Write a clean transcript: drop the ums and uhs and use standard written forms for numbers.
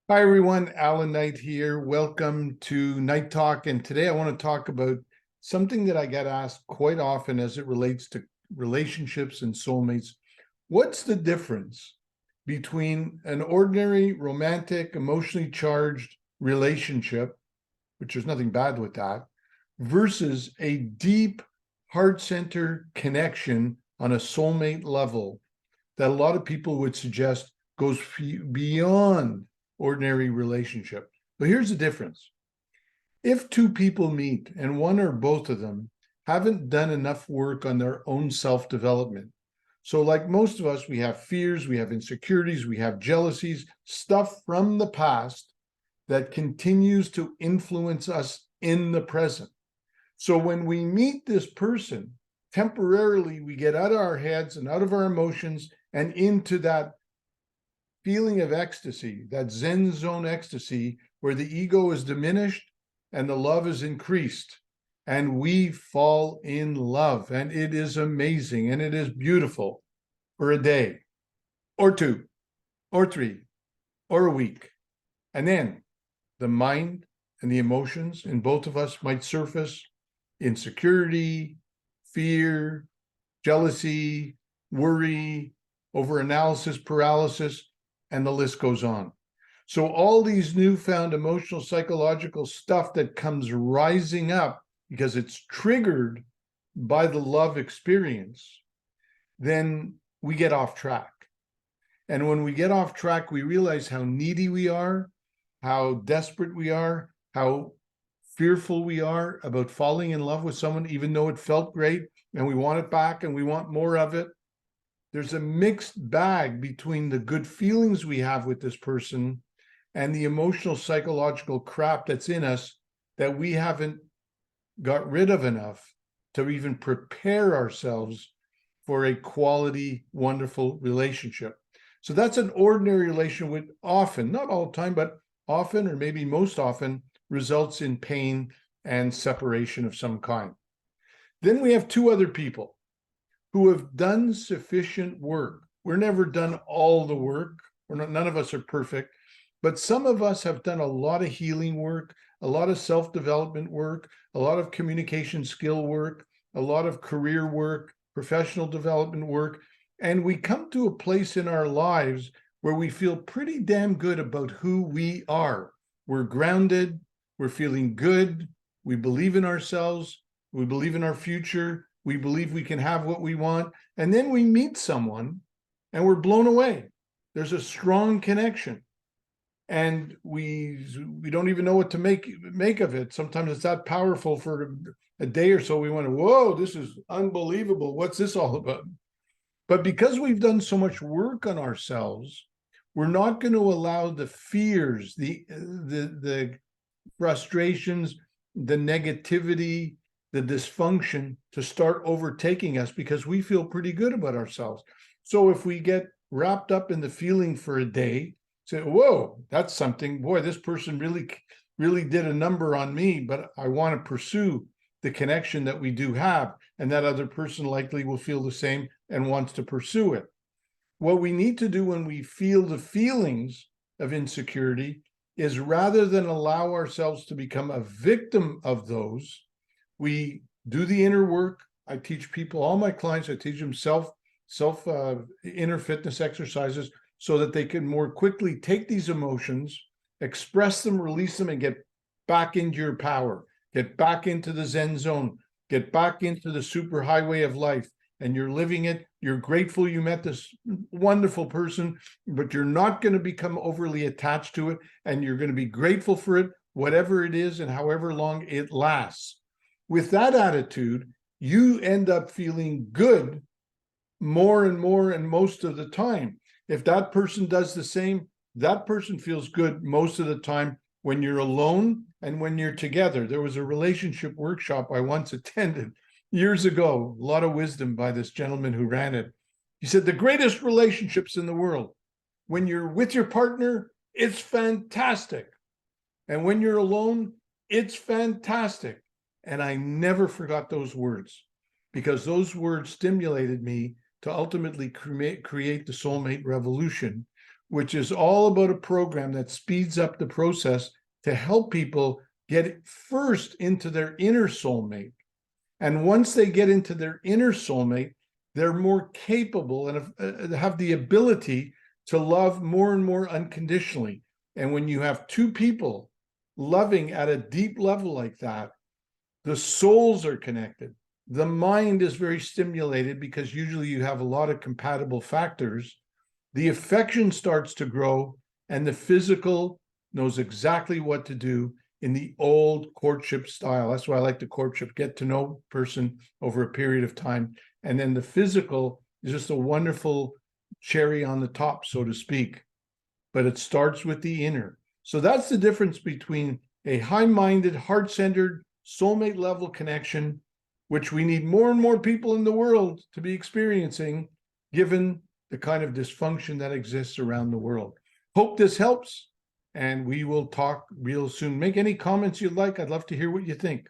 Hi, everyone. Alan Knight here. Welcome to Night Talk. And today I want to talk about something that I get asked quite often as it relates to relationships and soulmates. What's the difference between an ordinary, romantic, emotionally charged relationship, which there's nothing bad with that, versus a deep, heart center connection on a soulmate level that a lot of people would suggest goes beyond ordinary relationship? But here's the difference. If two people meet and one or both of them haven't done enough work on their own self-development, so like most of us, we have fears, we have insecurities, we have jealousies, stuff from the past that continues to influence us in the present. So when we meet this person, temporarily we get out of our heads and out of our emotions and into that feeling of ecstasy, that Zen zone ecstasy, where the ego is diminished and the love is increased. And we fall in love, and it is amazing and it is beautiful for a day or two or three or a week. And then the mind and the emotions in both of us might surface: insecurity, fear, jealousy, worry, overanalysis, paralysis, and the list goes on. So all these newfound emotional, psychological stuff that comes rising up because it's triggered by the love experience, then we get off track. And when we get off track, we realize how needy we are, how desperate we are, how fearful we are about falling in love with someone, even though it felt great and we want it back and we want more of it. There's a mixed bag between the good feelings we have with this person and the emotional, psychological crap that's in us that we haven't got rid of enough to even prepare ourselves for a quality, wonderful relationship. So that's an ordinary relation with often, not all the time, but often, or maybe most often, results in pain and separation of some kind. Then we have two other people who have done sufficient work. We're never done all the work. None of us are perfect, but some of us have done a lot of healing work, a lot of self-development work, a lot of communication skill work, a lot of career work, professional development work. And we come to a place in our lives where we feel pretty damn good about who we are. We're grounded, we're feeling good, we believe in ourselves, we believe in our future, we believe we can have what we want. And then we meet someone and we're blown away. There's a strong connection. And we don't even know what to make of it. Sometimes it's that powerful for a day or so. We went, whoa, this is unbelievable. What's this all about? But because we've done so much work on ourselves, we're not going to allow the fears, the frustrations, the negativity, the dysfunction to start overtaking us, because we feel pretty good about ourselves. So if we get wrapped up in the feeling for a day, say, whoa, that's something, boy, this person really did a number on me, but I want to pursue the connection that we do have, and that other person likely will feel the same and wants to pursue it. What we need to do when we feel the feelings of insecurity is, rather than allow ourselves to become a victim of those, we do the inner work. I teach people, all my clients, I teach them self inner fitness exercises so that they can more quickly take these emotions, express them, release them, and get back into your power, get back into the Zen zone, get back into the super highway of life. And you're living it. You're grateful you met this wonderful person, but you're not going to become overly attached to it. And you're going to be grateful for it, whatever it is and however long it lasts. With that attitude, you end up feeling good more and more and most of the time. If that person does the same, that person feels good most of the time when you're alone and when you're together. There was a relationship workshop I once attended years ago, a lot of wisdom by this gentleman who ran it. He said, the greatest relationships in the world, when you're with your partner, it's fantastic. And when you're alone, it's fantastic. And I never forgot those words, because those words stimulated me to ultimately create the soulmate revolution, which is all about a program that speeds up the process to help people get first into their inner soulmate. And once they get into their inner soulmate, they're more capable and have the ability to love more and more unconditionally. And when you have two people loving at a deep level like that, the souls are connected. The mind is very stimulated because usually you have a lot of compatible factors. The affection starts to grow, and the physical knows exactly what to do in the old courtship style. That's why I like the courtship, get to know person over a period of time. And then the physical is just a wonderful cherry on the top, so to speak. But it starts with the inner. So that's the difference between a high-minded, heart-centered, soulmate level connection, which we need more and more people in the world to be experiencing, given the kind of dysfunction that exists around the world. Hope this helps, and we will talk real soon. Make any comments you'd like. I'd love to hear what you think.